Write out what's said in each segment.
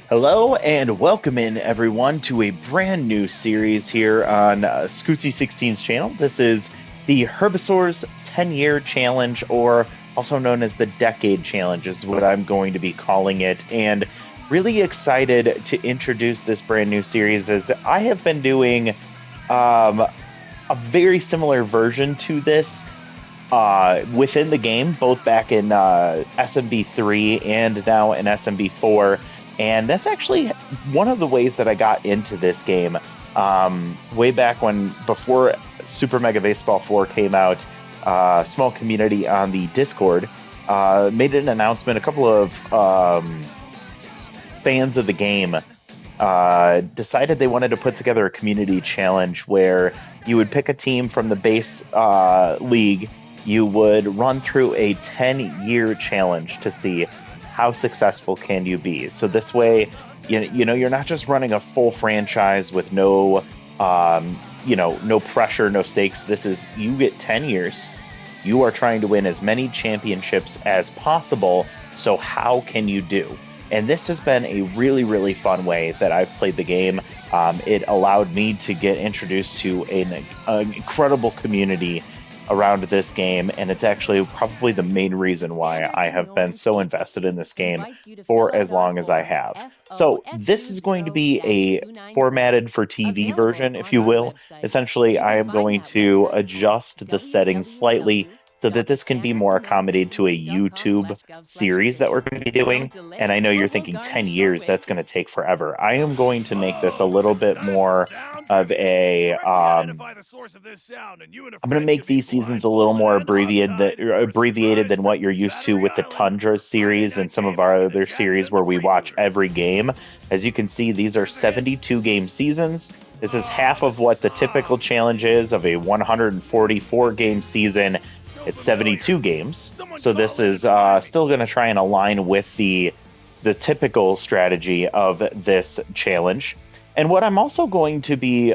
Hello and welcome in everyone to a brand new series here on Scootsy 16's channel. This is the Herbisaurs 10-year challenge, or also known as the Decade Challenge is what I'm going to be calling it. And really excited to introduce this brand new series, as I have been doing a very similar version to this within the game, both back in SMB3 and now in SMB4. And that's actually one of the ways that I got into this game. Way back before Super Mega Baseball 4 came out, small community on the Discord made an announcement. A couple of fans of the game decided they wanted to put together a community challenge where you would pick a team from the base league. You would run through a 10-year challenge to see how successful can you be. So this way, you're not just running a full franchise with no pressure, no stakes. This is, you get 10 years. You are trying to win as many championships as possible. So how can you do? And this has been a really, really fun way that I've played the game. It allowed me to get introduced to an incredible community around this game, and it's actually probably the main reason why I have been so invested in this game for as long as I have. So this is going to be a formatted for TV version, if you will. Essentially, I am going to adjust the settings slightly so that this can be more accommodated to a YouTube series that we're going to be doing. And I know you're thinking 10 years, that's going to take forever. I am going to make this a little bit more of a I'm going to make these seasons a little more abbreviated than what you're used to with the Tundra series and some of our other series where we watch every game. As you can see, these are 72 game seasons. This is half of what the typical challenge is of a 144 game season. It's 72 games. So this is still going to try and align with the typical strategy of this challenge. And what I'm also going to be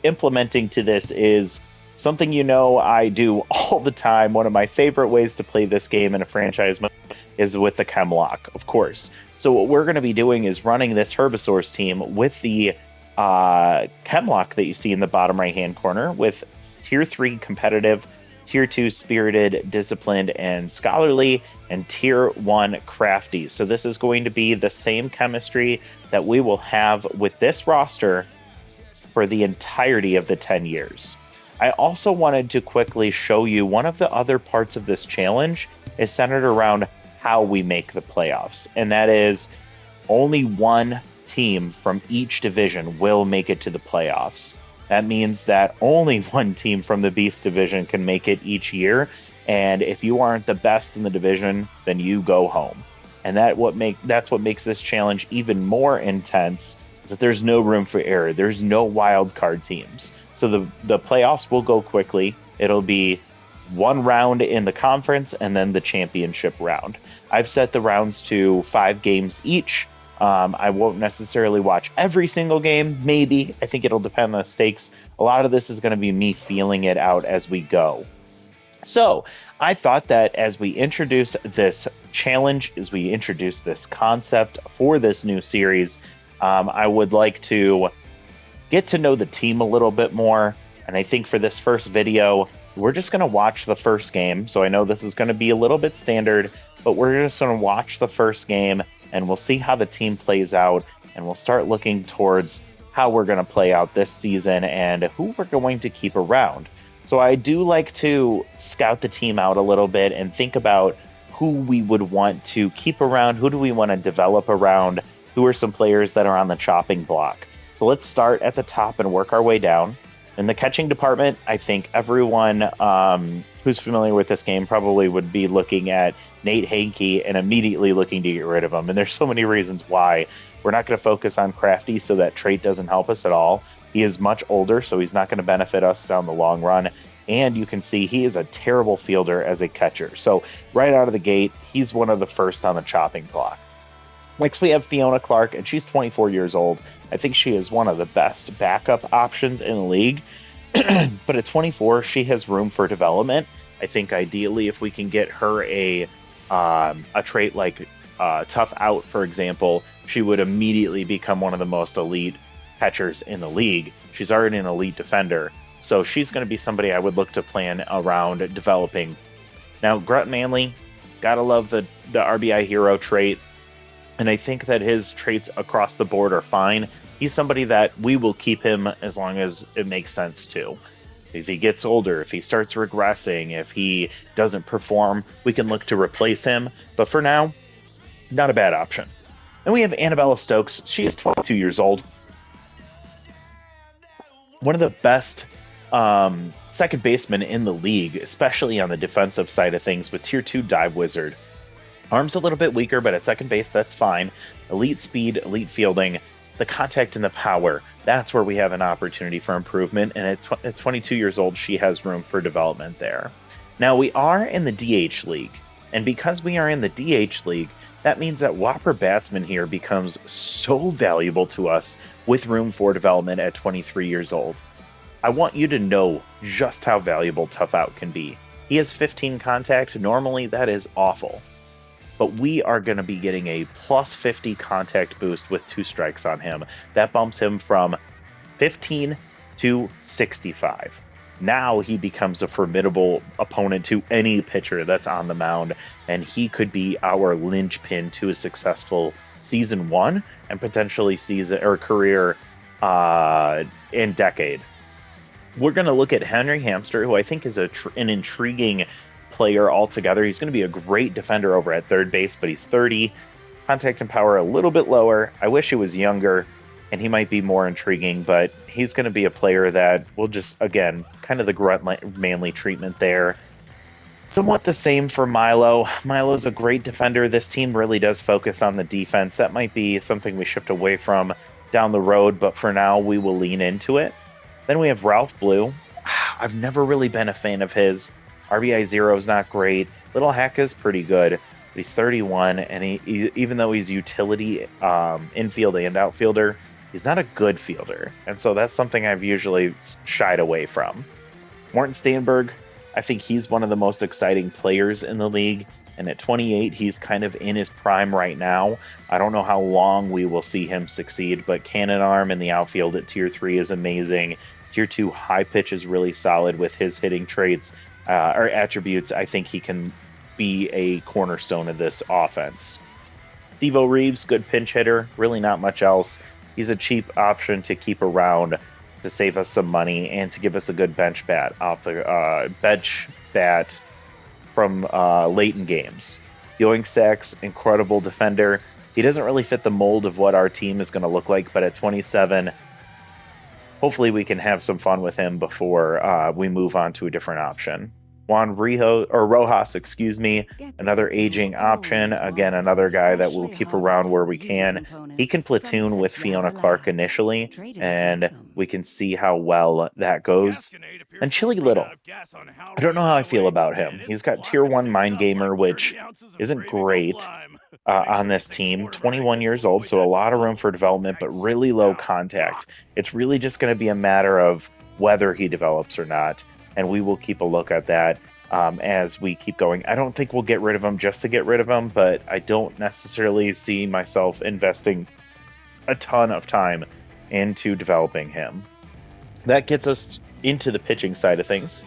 implementing to this is something I do all the time. One of my favorite ways to play this game in a franchise mode is with the chem lock, of course. So what we're going to be doing is running this Herbisaurs team with the chem lock that you see in the bottom right-hand corner with Tier 3 competitive, Tier 2 spirited, disciplined, and scholarly, and Tier 1 crafty. So this is going to be the same chemistry that we will have with this roster for the entirety of the 10 years. I also wanted to quickly show you one of the other parts of this challenge is centered around how we make the playoffs. And that is only one team from each division will make it to the playoffs. That means that only one team from the Beast division can make it each year. And if you aren't the best in the division, then you go home. And that's what makes this challenge even more intense, is that there's no room for error. There's no wild card teams. So the playoffs will go quickly. It'll be one round in the conference and then the championship round. I've set the rounds to 5 games each. I won't necessarily watch every single game. Maybe. I think it'll depend on the stakes. A lot of this is going to be me feeling it out as we go. So I thought that as we introduce this challenge, as we introduce this concept for this new series, I would like to get to know the team a little bit more. And I think for this first video, we're just going to watch the first game. So I know this is going to be a little bit standard, but we're just going to watch the first game and we'll see how the team plays out. And we'll start looking towards how we're going to play out this season and who we're going to keep around. So I do like to scout the team out a little bit and think about who we would want to keep around, who do we want to develop around, who are some players that are on the chopping block. So let's start at the top and work our way down. In the catching department, I think everyone who's familiar with this game probably would be looking at Nate Hankey and immediately looking to get rid of him. And there's so many reasons why. We're not going to focus on Crafty, so that trait doesn't help us at all. He is much older, so he's not going to benefit us down the long run. And you can see he is a terrible fielder as a catcher. So right out of the gate, he's one of the first on the chopping block. Next, we have Fiona Clark, and she's 24 years old. I think she is one of the best backup options in the league. But at 24, she has room for development. I think ideally if we can get her a trait like Tough Out, for example, she would immediately become one of the most elite catchers in the league. She's already an elite defender, so she's going to be somebody I would look to plan around developing. Now, Grunt Manley, gotta love the RBI hero trait, and I think that his traits across the board are fine. He's somebody that we will keep him as long as it makes sense to. If he gets older, if he starts regressing, if he doesn't perform, we can look to replace him. But for now, not a bad option. Then we have Annabella Stokes. She is 22 years old. One of the best second basemen in the league, especially on the defensive side of things with Tier 2 Dive Wizard. Arm's a little bit weaker, but at second base, that's fine. Elite speed, elite fielding, the contact and the power. That's where we have an opportunity for improvement. And at 22 years old, she has room for development there. Now, we are in the DH League. And because we are in the DH League, that means that Whopper Batsman here becomes so valuable to us with room for development at 23 years old. I want you to know just how valuable Tough Out can be. He has 15 contact. Normally, that is awful. But we are going to be getting a plus 50 contact boost with 2 strikes on him. That bumps him from 15 to 65. Now he becomes a formidable opponent to any pitcher that's on the mound, and he could be our linchpin to a successful season 1 and potentially season or career in decade. We're going to look at Henry Hamster, who I think is an intriguing player altogether. He's going to be a great defender over at third base, but he's 30. Contact and power a little bit lower. I wish he was younger, and he might be more intriguing, but he's going to be a player that will just, again, kind of the Grunt Manley treatment there. Somewhat the same for Milo. Milo's a great defender. This team really does focus on the defense. That might be something we shift away from down the road, but for now, we will lean into it. Then we have Ralph Blue. I've never really been a fan of his. RBI 0 is not great. Little Hack is pretty good. But he's 31, and he even though he's utility infield and outfielder, he's not a good fielder. And so that's something I've usually shied away from. Morton Stanberg, I think he's one of the most exciting players in the league. And at 28, he's kind of in his prime right now. I don't know how long we will see him succeed, but cannon arm in the outfield at Tier 3 is amazing. Tier 2 high pitch is really solid with his hitting traits or attributes. I think he can be a cornerstone of this offense. Devo Reeves, good pinch hitter, really not much else. He's a cheap option to keep around to save us some money and to give us a good bench bat from late in games. Yoink Sacks, incredible defender. He doesn't really fit the mold of what our team is going to look like, but at 27, hopefully we can have some fun with him before we move on to a different option. Juan Rojas, another aging option. Again, another guy that we'll keep around where we can. He can platoon with Fiona Clark initially, and we can see how well that goes. And Chili Little, I don't know how I feel about him. He's got Tier 1 Mind Gamer, which isn't great on this team. 21 years old, so a lot of room for development, but really low contact. It's really just going to be a matter of whether he develops or not. And we will keep a look at that as we keep going. I don't think we'll get rid of him just to get rid of him, but I don't necessarily see myself investing a ton of time into developing him. That gets us into the pitching side of things.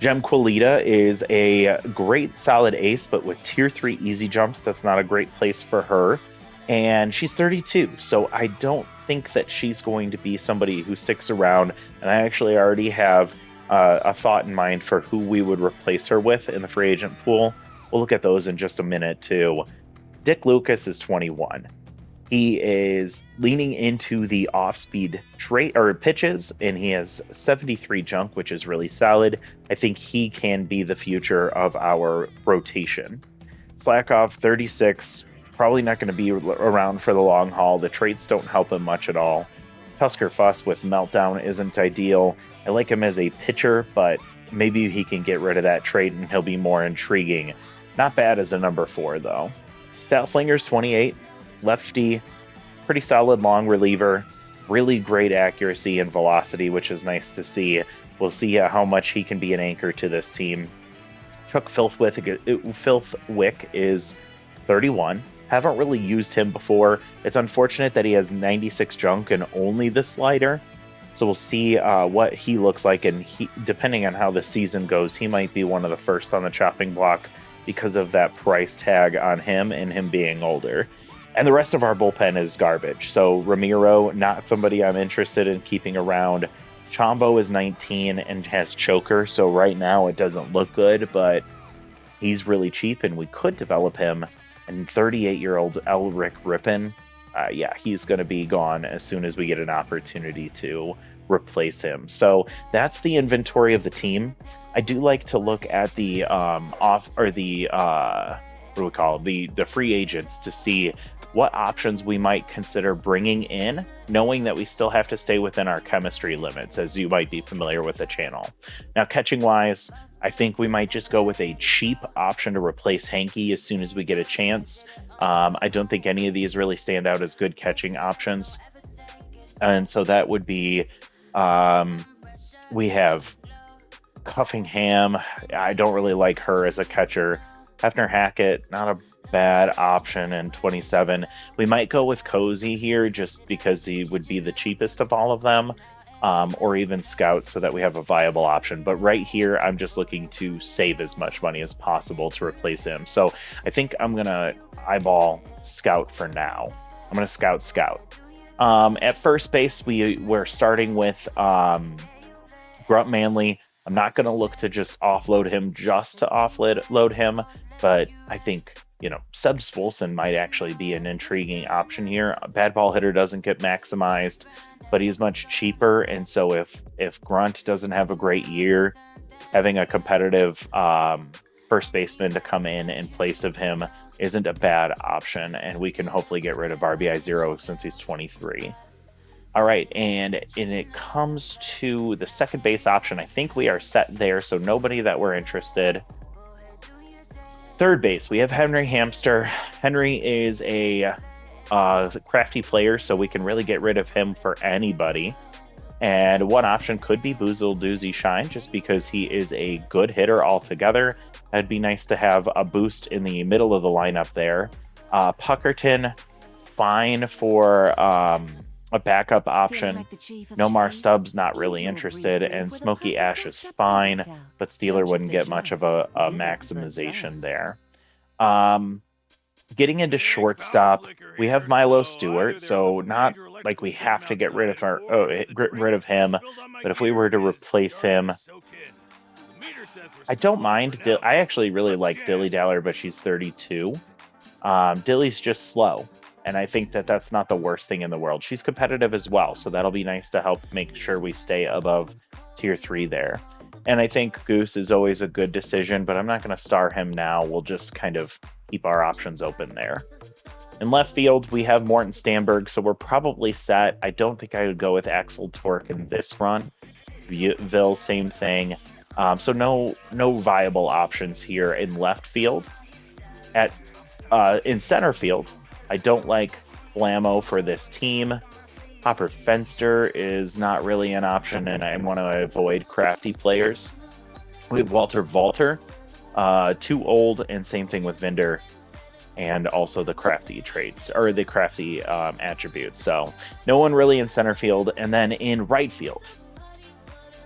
Jem Quilita is a great solid ace, but with Tier 3 easy jumps, that's not a great place for her. And she's 32, so I don't think that she's going to be somebody who sticks around. And I actually already have a thought in mind for who we would replace her with in the free agent pool. We'll look at those in just a minute too. Dick Lucas is 21. He is leaning into the off-speed trait or pitches, and he has 73 junk, which is really solid. I think he can be the future of our rotation. Slackoff, 36, probably not going to be around for the long haul. The traits don't help him much at all. Tusker Fuss with Meltdown isn't ideal. I like him as a pitcher, but maybe he can get rid of that trait and he'll be more intriguing. Not bad as a number 4, though. Sal Slinger's 28, lefty, pretty solid long reliever, really great accuracy and velocity, which is nice to see. We'll see how much he can be an anchor to this team. Chuck Filthwick is 31. Haven't really used him before. It's unfortunate that he has 96 junk and only the slider. So we'll see what he looks like, and depending on how the season goes, he might be one of the first on the chopping block because of that price tag on him and him being older. And the rest of our bullpen is garbage. So Ramiro, not somebody I'm interested in keeping around. Chombo is 19 and has choker, so right now it doesn't look good, but he's really cheap and we could develop him. And 38-year-old Elric Rippin, yeah, he's going to be gone as soon as we get an opportunity to replace him. So that's the inventory of the team. I do like to look at the what do we call it? The free agents to see what options we might consider bringing in, knowing that we still have to stay within our chemistry limits, as you might be familiar with the channel. Now, catching wise, I think we might just go with a cheap option to replace Hanky as soon as we get a chance. I don't think any of these really stand out as good catching options. And so that would be, we have Cuffingham. I don't really like her as a catcher. Hefner Hackett, not a bad option in 27. We might go with Cozy here just because he would be the cheapest of all of them. Or even Scout, so that we have a viable option. But right here, I'm just looking to save as much money as possible to replace him. So I think I'm going to eyeball Scout for now. I'm going to Scout. At first base, we're starting with Grunt Manley. I'm not going to look to just offload him just to offload him, but I think, Subs Wilson might actually be an intriguing option here. A bad ball hitter doesn't get maximized, but he's much cheaper, and so if Grunt doesn't have a great year, having a competitive first baseman to come in place of him isn't a bad option, and we can hopefully get rid of RBI 0 since he's 23. All right, and when it comes to the second base option, I think we are set there, so nobody that we're interested. Third base, we have Henry Hamster. Henry is a crafty player, so we can really get rid of him for anybody. And one option could be Boozle Doozy Shine, just because he is a good hitter altogether. That'd be nice to have a boost in the middle of the lineup there. Puckerton, fine for a backup option. Like Nomar Stubbs, not really interested. And Smoky Ash is fine, but Steeler wouldn't get much of a maximization there. Getting into shortstop, we have Milo Stewart, so not like we have to get rid of him, but if we were to replace him, I don't mind. I actually really like Dilly Daller, but she's 32. Dilly's just slow, and I think that that's not the worst thing in the world. She's competitive as well, so that'll be nice to help make sure we stay above tier 3 there. And I think Goose is always a good decision, but I'm not going to star him now. We'll just kind of keep our options open there. In left field, we have Morton Stamberg, so we're probably set. I don't think I would go with Axel Torque in this run. Ville, same thing. So no viable options here in left field. In center field, I don't like Blammo for this team. Hopper Fenster is not really an option, and I want to avoid crafty players. We have Walter Valter, too old, and same thing with Vinder, and also the crafty traits, or the crafty attributes. So no one really in center field. And then in right field,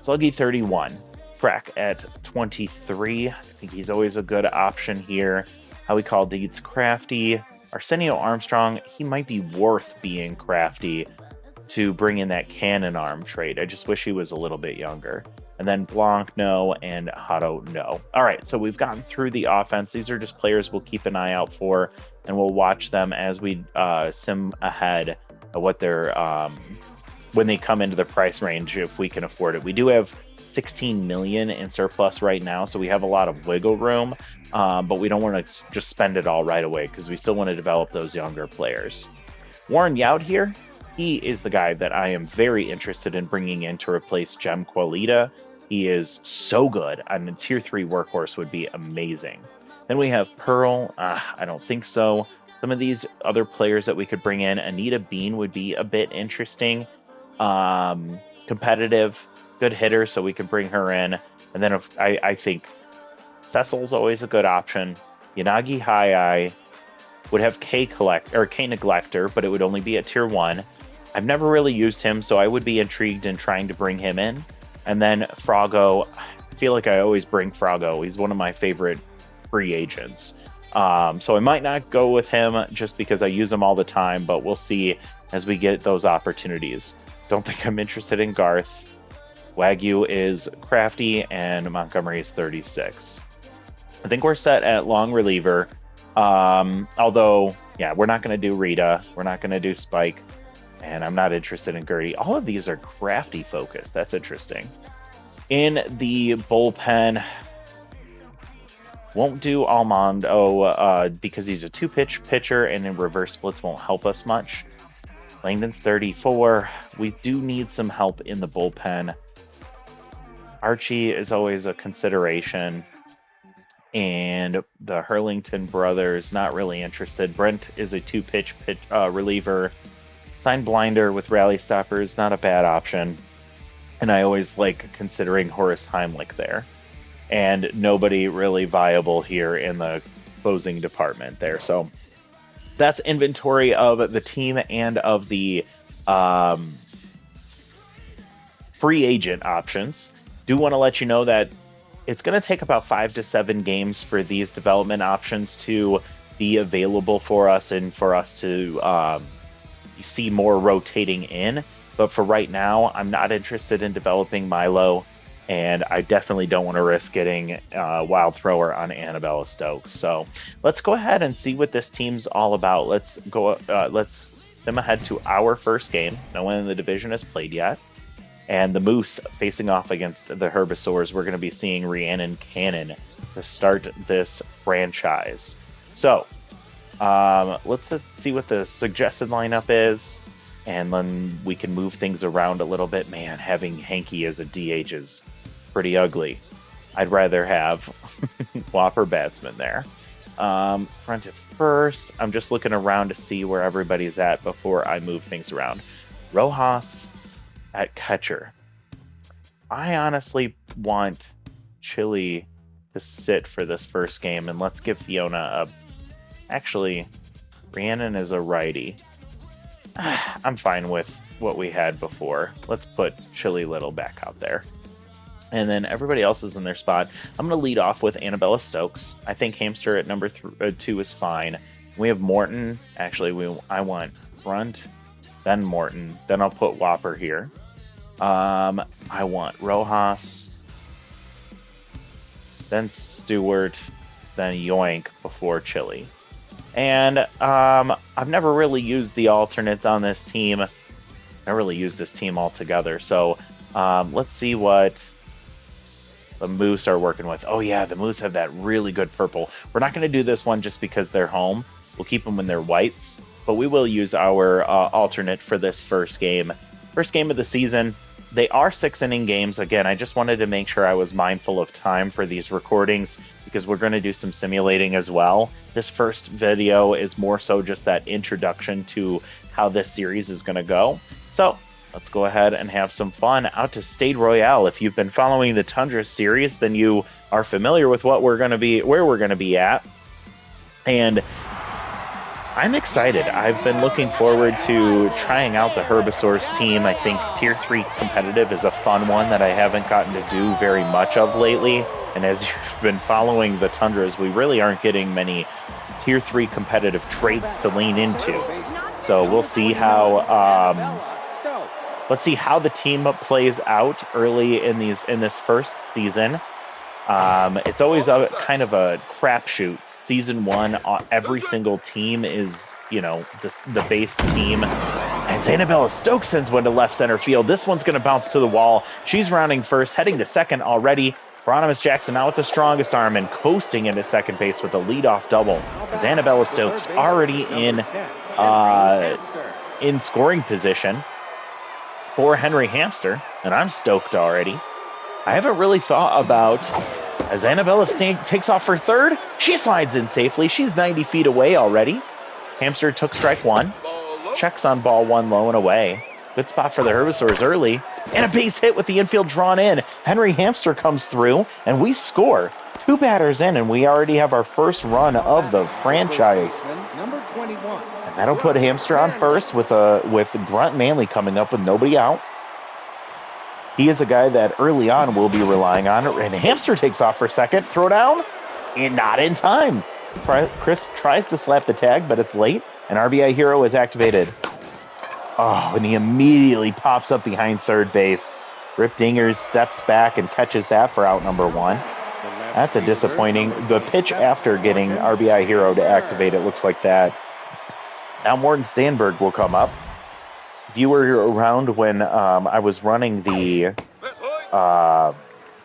Sluggy 31, Crack at 23. I think he's always a good option here. How we call Deeds crafty. Arsenio Armstrong, he might be worth being crafty to bring in that cannon arm trait. I just wish he was a little bit younger. And then Blanc, no, and Hato, no. All right, so we've gotten through the offense. These are just players we'll keep an eye out for, and we'll watch them as we sim ahead of what they're when they come into the price range, if we can afford it. We do have 16 million in surplus right now, so we have a lot of wiggle room, but we don't want to just spend it all right away because we still want to develop those younger players. Warren Yout here, he is the guy that I am very interested in bringing in to replace Jem Qualita. He is so good, and a tier 3 workhorse would be amazing. Then we have Pearl. I don't think so. Some of these other players that we could bring in, Anita Bean would be a bit interesting. Competitive, good hitter, so we could bring her in. And then I think Cecil's always a good option. Yanagi High-Eye, would have K Neglector, but it would only be at tier 1. I've never really used him, so I would be intrigued in trying to bring him in. And then Froggo, I feel like I always bring Froggo. He's one of my favorite free agents. So I might not go with him just because I use him all the time, but we'll see as we get those opportunities. Don't think I'm interested in Garth. Wagyu is crafty, and Montgomery is 36. I think we're set at long reliever. Although, yeah, we're not going to do Rita. We're not going to do Spike. And I'm not interested in Gertie. All of these are crafty focused. That's interesting. In the bullpen, won't do Almondo because he's a 2-pitch pitcher, and in reverse splits won't help us much. Langdon's 34. We do need some help in the bullpen. Archie is always a consideration. And the Hurlington brothers, not really interested. Brent is a 2-pitch reliever. Sign Blinder with Rally Stoppers, not a bad option. And I always like considering Horace Heimlich there. And nobody really viable here in the closing department there. So that's inventory of the team and of the free agent options. Do want to let you know that it's going to take about 5 to 7 games for these development options to be available for us and for us to see more rotating in. But for right now, I'm not interested in developing Milo, and I definitely don't want to risk getting Wild Thrower on Annabella Stokes. So let's go ahead and see what this team's all about. Let's sim ahead to our first game. No one in the division has played yet. And the Moose facing off against the Herbisaurs. We're going to be seeing Rhiannon Cannon to start this franchise. So let's see what the suggested lineup is, and then we can move things around a little bit. Man, having Hanky as a DH is pretty ugly. I'd rather have Whopper Batsman there. Front at first. I'm just looking around to see where everybody's at before I move things around. Rojas at catcher. I honestly want Chili to sit for this first game, and let's give Fiona actually, Rhiannon is a righty. I'm fine with what we had before. Let's put Chili Little back out there. And then everybody else is in their spot. I'm going to lead off with Annabella Stokes. I think Hamster at number 2 is fine. We have Morton. Actually, I want Brunt, then Morton. Then I'll put Whopper here. I want Rojas, then Stewart, then Yoink before Chili. And I've never really used the alternates on this team. I really used this team altogether. So let's see what the Moose are working with. Oh yeah, the Moose have that really good purple. We're not going to do this one just because they're home. We'll keep them when they're whites, but we will use our alternate for this first game. First game of the season. They are 6-inning games. Again, I just wanted to make sure I was mindful of time for these recordings because we're going to do some simulating as well. This first video is more so just that introduction to how this series is going to go. So let's go ahead and have some fun out to Stade Royale. If you've been following the Tundra series, then you are familiar with where we're going to be at. And I'm excited. I've been looking forward to trying out the Herbisaurs team. I think Tier 3 competitive is a fun one that I haven't gotten to do very much of lately. And as you've been following the Tundras, we really aren't getting many Tier 3 competitive traits to lean into. So we'll see how let's see how the team plays out early in this first season. It's always a kind of a crapshoot. Season 1, every single team is, the base team. As Annabella Stokes sends one to left center field. This one's going to bounce to the wall. She's rounding first, heading to second already. Hieronymus Jackson now with the strongest arm and coasting into second base with a leadoff double. As Annabella Stokes already in scoring position for Henry Hamster, and I'm stoked already. I haven't really thought about... As Annabella takes off for third, she slides in safely. She's 90 feet away already. Hamster took strike 1. Checks on ball 1 low and away. Good spot for the Herbisaurs early. And a base hit with the infield drawn in. Henry Hamster comes through, and we score. 2 batters in, and we already have our first run of the franchise. Number 21. And that'll put Hamster on first with Grunt Manley coming up with nobody out. He is a guy that early on we'll be relying on. And Hamster takes off for second. Throw down, and not in time. Chris tries to slap the tag, but it's late. An RBI hero is activated. Oh, and he immediately pops up behind third base. Rip Dingers steps back and catches that for out number 1. That's a disappointing. The pitch after getting RBI hero to activate it looks like that. Now Morton Stanberg will come up. If you were around when I was running the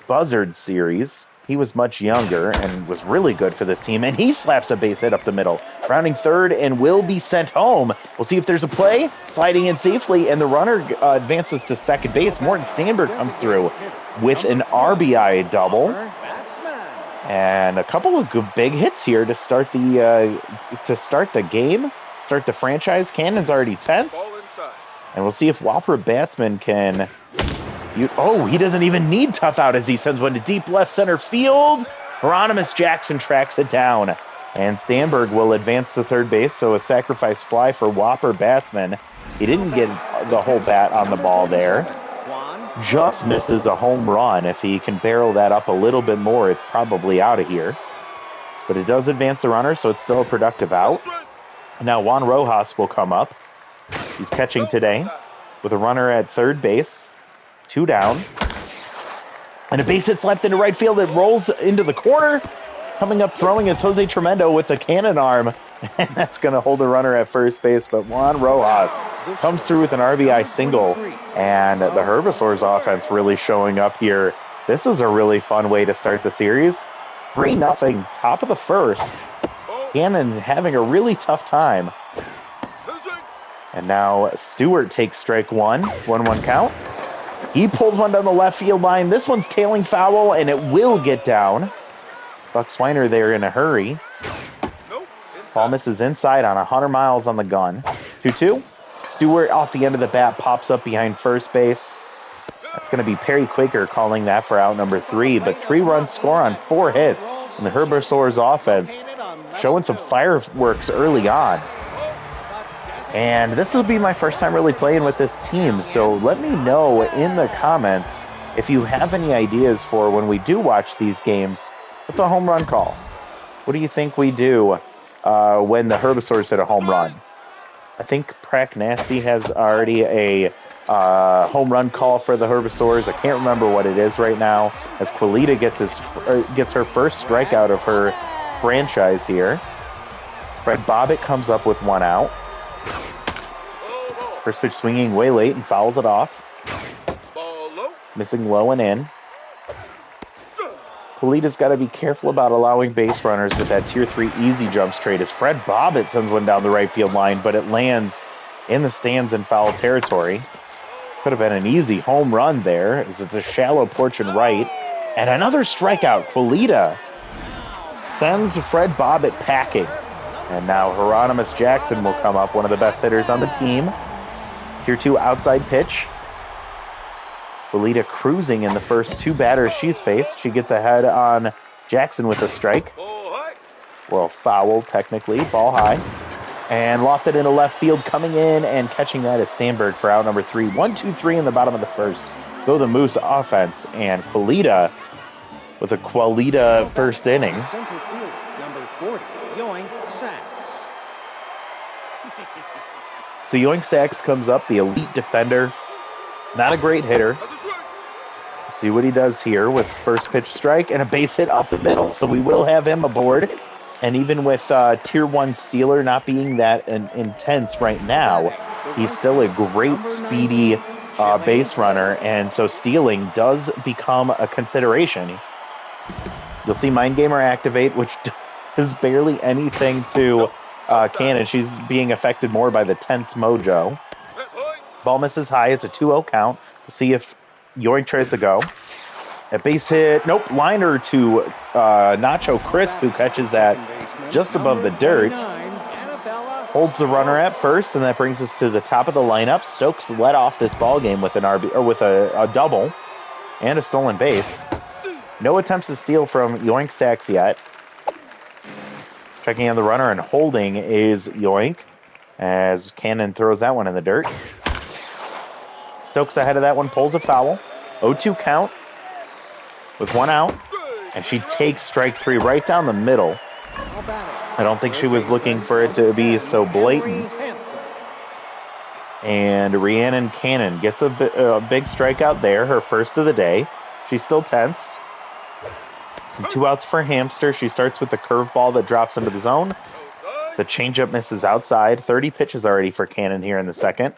Buzzard series, he was much younger and was really good for this team, and he slaps a base hit up the middle. Rounding third and will be sent home. We'll see if there's a play. Sliding in safely, and the runner advances to second base. Morton Stanberg comes through with an RBI double. And a couple of good big hits here to start the game, start the franchise. Cannon's already tense. And we'll see if Whopper Batsman can... he doesn't even need tough out as he sends one to deep left center field. Hieronymus Jackson tracks it down. And Stanberg will advance to third base, so a sacrifice fly for Whopper Batsman. He didn't get the whole bat on the ball there. Just misses a home run. If he can barrel that up a little bit more, it's probably out of here. But it does advance the runner, so it's still a productive out. Now Juan Rojas will come up. He's catching today with a runner at third base. 2 down. And a base hit slapped into right field. It rolls into the corner. Coming up throwing is Jose Tremendo with a cannon arm. And that's going to hold the runner at first base. But Juan Rojas comes through with an RBI single. And the Herbisaurs offense really showing up here. This is a really fun way to start the series. 3-0, top of the first. Cannon having a really tough time. And now Stewart takes strike 1. 1-1 count. He pulls one down the left field line. This one's tailing foul, and it will get down. Buck Swiner there in a hurry. Ball misses inside on 100 miles on the gun. 2-2. Stewart off the end of the bat pops up behind first base. That's going to be Perry Quaker calling that for out number 3. But 3 runs score on 4 hits. And the Herbisaurs offense showing some fireworks early on. And this will be my first time really playing with this team, so let me know in the comments if you have any ideas for when we do watch these games. What's a home run call? What do you think we do when the Herbisaurs hit a home run? I think Prack Nasty has already a home run call for the Herbisaurs. I can't remember what it is right now, as Quilita gets her first strikeout of her franchise here. Fred Bobbitt comes up with 1 out. First pitch swinging way late and fouls it off. Missing low and in. Quilita's got to be careful about allowing base runners with that tier 3 easy jump straight as Fred Bobbitt sends one down the right field line, but it lands in the stands in foul territory. Could have been an easy home run there, as it's a shallow porch and right. And another strikeout. Quilita sends Fred Bobbitt packing. And now Hieronymus Jackson will come up, one of the best hitters on the team. Tier 2 outside pitch. Quilita cruising in the first 2 batters she's faced. She gets ahead on Jackson with a strike. Well, foul technically, ball high. And lofted into left field, coming in and catching that is Stanberg for out number 3. 1-2-3 in the bottom of the first. Go the Moose offense, and Quilita with a Quilita first inning. Center field, number 40, Yoink Sacks. So Yoink Sacks comes up, the elite defender. Not a great hitter. See what he does here with first pitch strike and a base hit up the middle. So we will have him aboard. And even with Tier 1 Steeler not being that intense right now, he's still a great speedy base runner. And so stealing does become a consideration. You'll see Mind Gamer activate, which does barely anything to Cannon. She's being affected more by the tense mojo. Ball misses high. It's a 2-0 count. We'll see if Yoink tries to go. A base hit. Nope. Liner to Nacho Crisp, who catches that just above the dirt. Holds the runner at first, and that brings us to the top of the lineup. Stokes led off this ball game with an with a double and a stolen base. No attempts to steal from Yoink Sacks yet. Checking on the runner and holding is Yoink as Cannon throws that one in the dirt. Stokes ahead of that one, pulls a foul. 0-2 count with one out, and she takes strike three right down the middle. I don't think she was looking for it to be so blatant. And Rhiannon Cannon gets a big strikeout there, her first of the day. She's still tense. And 2 outs for Hamster. She starts with the curveball that drops into the zone. The changeup misses outside. 30 pitches already for Cannon here in the second.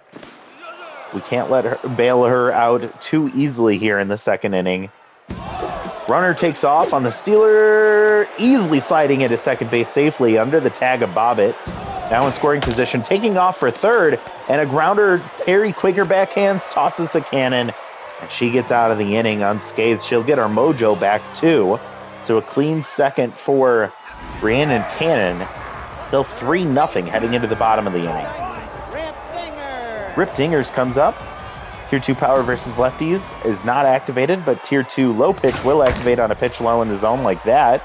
We can't let her bail her out too easily here in the second inning. Runner takes off on the stealer, easily sliding into second base safely under the tag of Bobbitt. Now in scoring position, taking off for third, and a grounder, Perry Quaker backhands, tosses to Cannon, and she gets out of the inning unscathed. She'll get her mojo back too. So a clean second for Rhiannon Cannon. Still 3-0 heading into the bottom of the inning. Rip Dingers comes up. Tier 2 power versus lefties is not activated, but Tier 2 low pitch will activate on a pitch low in the zone like that.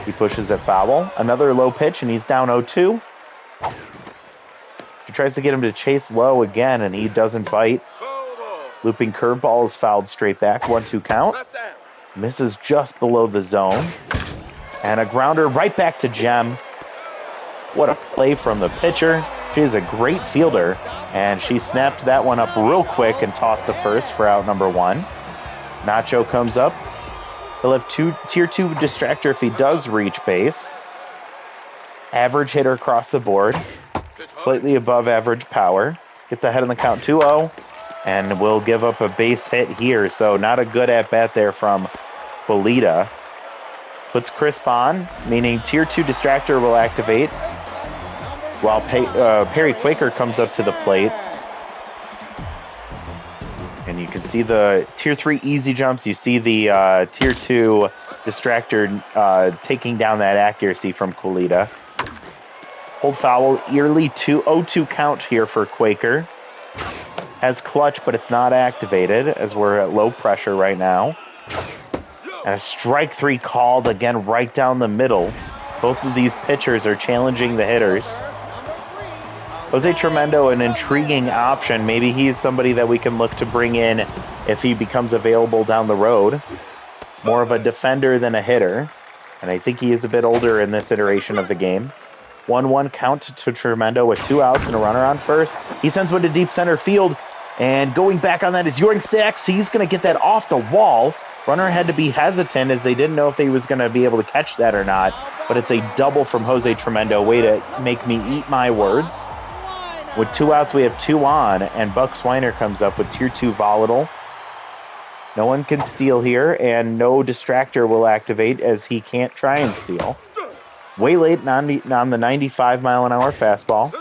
He pushes it foul. Another low pitch, and he's down 0-2. She tries to get him to chase low again, and he doesn't bite. Looping curveball is fouled straight back. 1-2 count. Misses just below the zone. And a grounder right back to Gem. What a play from the pitcher. She is a great fielder, and she snapped that one up real quick and tossed to first for out number 1. Nacho comes up. He'll have Tier 2 distractor if he does reach base. Average hitter across the board. Slightly above average power. Gets ahead in the count 2-0, and will give up a base hit here, so not a good at-bat there from Polita. Puts Crisp on, meaning Tier 2 distractor will activate, while Perry Quaker comes up to the plate. And you can see the Tier 3 easy jumps. You see the Tier 2 distractor taking down that accuracy from Polita. Hold foul, early 0-2 count here for Quaker. Has clutch, but it's not activated as we're at low pressure right now. And a strike 3 called again right down the middle. Both of these pitchers are challenging the hitters. Jose Tremendo, an intriguing option. Maybe he's somebody that we can look to bring in if he becomes available down the road. More of a defender than a hitter. And I think he is a bit older in this iteration of the game. 1-1 count to Tremendo with 2 outs and a runner on first. He sends one to deep center field. And going back on that is Yoink Sacks. He's going to get that off the wall. Runner had to be hesitant as they didn't know if he was going to be able to catch that or not. But it's a double from Jose Tremendo. Way to make me eat my words. With 2 outs, we have 2 on, and Buck Swiner comes up with Tier 2 Volatile. No one can steal here, and no distractor will activate as he can't try and steal. Way late on the 95-mile-an-hour fastball.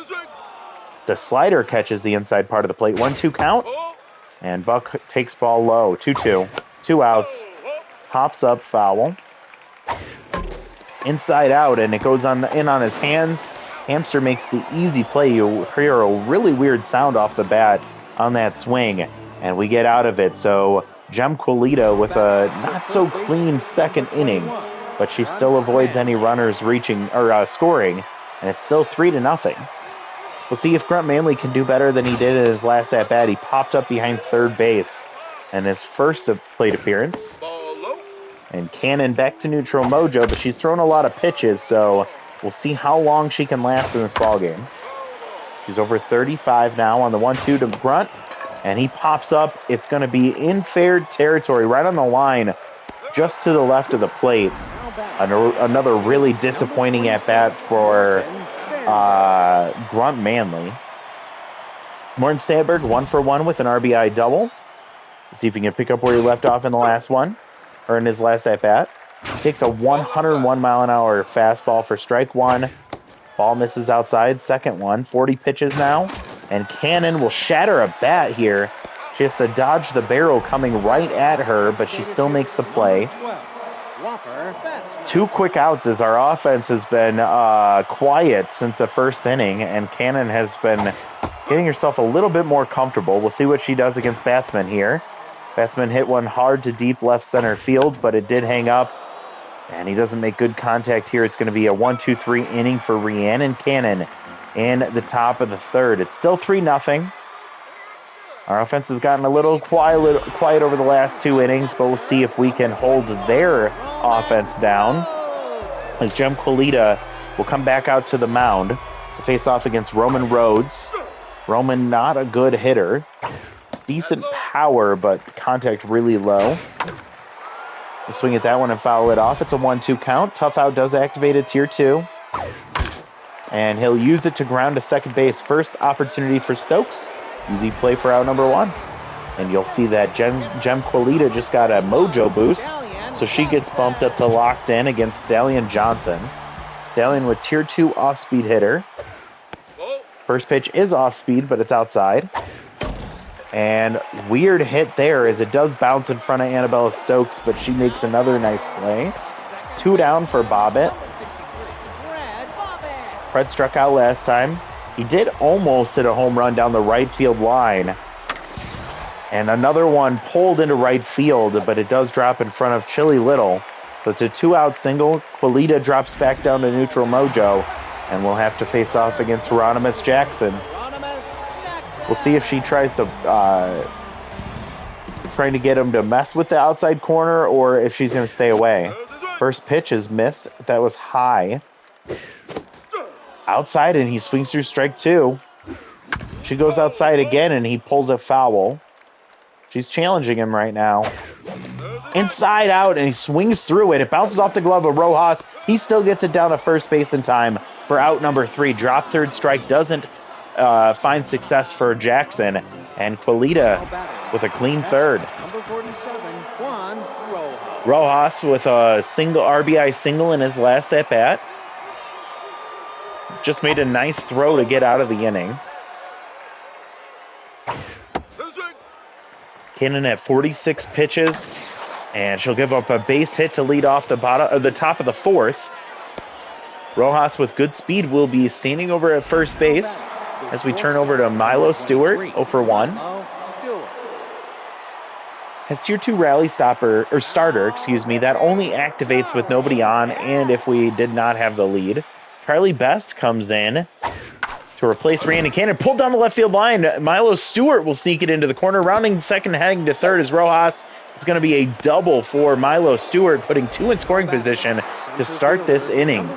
The slider catches the inside part of the plate. 1-2 count, and Buck takes ball low. 2-2. 2 outs. Pops up, foul. Inside out, and it goes in on his hands. Hamster makes the easy play. You hear a really weird sound off the bat on that swing, and we get out of it. So Jem Quilita with a not-so clean second inning, but she still avoids any runners reaching or scoring, and it's still 3-0. We'll see if Grunt Manley can do better than he did in his last at-bat. He popped up behind third base in his first plate appearance. And Cannon back to neutral mojo, but she's thrown a lot of pitches, so we'll see how long she can last in this ballgame. She's over 35 now on the 1-2 to Grunt, and he pops up. It's going to be in fair territory, right on the line, just to the left of the plate. Another really disappointing at-bat for Grunt Manley. Morton Stanberg 1-for-1 with an RBI double. See if he can pick up where he left off in the last one, or in his last at-bat. He takes a 101-mile-an-hour fastball for strike 1. Ball misses outside, second one. 40 pitches now, and Cannon will shatter a bat here. She has to dodge the barrel coming right at her, but she still makes the play. Whopper batsman. 2 quick outs as our offense has been quiet since the first inning, and Cannon has been getting herself a little bit more comfortable. We'll see what she does against batsman here. Batsman hit one hard to deep left center field, but it did hang up, and he doesn't make good contact here. It's going to be a 1-2-3 inning for Rhiannon Cannon in the top of the third. It's still 3-0. Our offense has gotten a little quiet over the last 2 innings, but we'll see if we can hold their offense down, as Jem Quilita will come back out to the mound to face off against Roman Rhodes. Roman, not a good hitter. Decent power, but contact really low. We'll swing at that one and foul it off. It's a 1-2 count. Tough out does activate a tier 2. And he'll use it to ground to second base. First opportunity for Stokes. Easy play for out number 1. And you'll see that Jem Quilita just got a mojo boost. So she gets bumped up to locked in against Stallion Johnson. Stallion with tier 2 off-speed hitter. First pitch is off-speed, but it's outside. And weird hit there as it does bounce in front of Annabella Stokes, but she makes another nice play. 2 down for Bobbitt. Fred struck out last time. He did almost hit a home run down the right field line. And another one pulled into right field, but it does drop in front of Chili Little. So it's a 2-out single. Quilita drops back down to neutral mojo, and we'll have to face off against Hieronymus Jackson. We'll see if she tries to trying to get him to mess with the outside corner, or if she's going to stay away. First pitch is missed. That was high. Outside, and he swings through strike 2. She goes outside again, and he pulls a foul. She's challenging him right now. Inside out, and he swings through it. It bounces off the glove of Rojas. He still gets it down to first base in time for out number 3. Drop third strike doesn't find success for Jackson, and Quilita with a clean third. Number 47, Juan Rojas. Rojas with a single RBI single in his last at bat. Just made a nice throw to get out of the inning. Cannon at 46 pitches, and she'll give up a base hit to lead off the top of the 4th. Rojas with good speed will be standing over at first base as we turn over to Milo Stewart, 0 for 1. Has tier 2 rally starter, that only activates with nobody on and if we did not have the lead. Charlie Best comes in to replace Rhiannon Cannon. Pulled down the left field line. Milo Stewart will sneak it into the corner. Rounding second, heading to third is Rojas. It's going to be a double for Milo Stewart, putting 2 in scoring position to start this inning.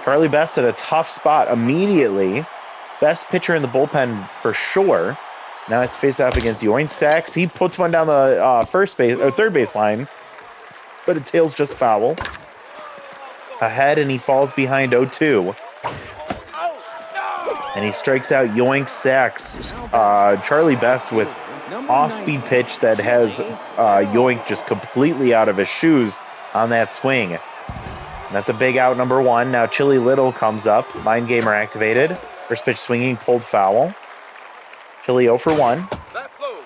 Charlie Best at a tough spot immediately. Best pitcher in the bullpen for sure. Now it's face off against Yoink Sachs. He puts one down the third base line, but it tails just foul. Ahead, and he falls behind 0-2. And he strikes out Yoink Sachs. Charlie Best with off-speed pitch that has Yoink just completely out of his shoes on that swing. And that's a big out number 1. Now Chili Little comes up. Mind Gamer activated. First pitch swinging, pulled foul. Chili 0 for 1.